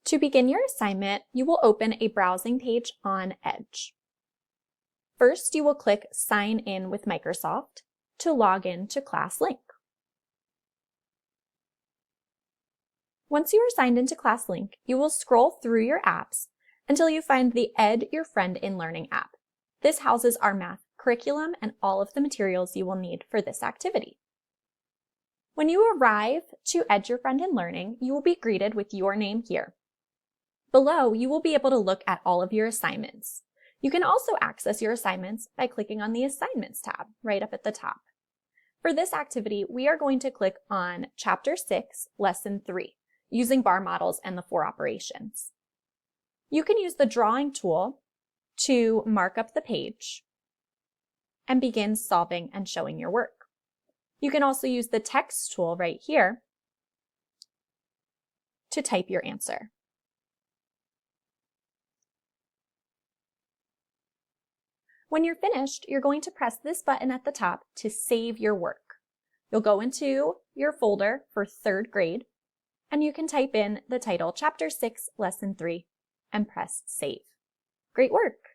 To begin your assignment, you will open a browsing page on Edge. First, you will click Sign in with Microsoft to log in to ClassLink. Once you are signed into ClassLink, you will scroll through your apps until you find the Ed Your Friend in Learning app. This houses our math curriculum and all of the materials you will need for this activity. When you arrive to Ed Your Friend in Learning, you will be greeted with your name here. Below, you will be able to look at all of your assignments. You can also access your assignments by clicking on the Assignments tab right up at the top. For this activity, we are going to click on Chapter 6, Lesson 3, using bar models and the 4 operations. You can use the drawing tool to mark up the page and begin solving and showing your work. You can also use the text tool right here to type your answer. When you're finished, you're going to press this button at the top to save your work. You'll go into your folder for 3rd grade, and you can type in the title, Chapter 6, Lesson 3, and press Save. Great work!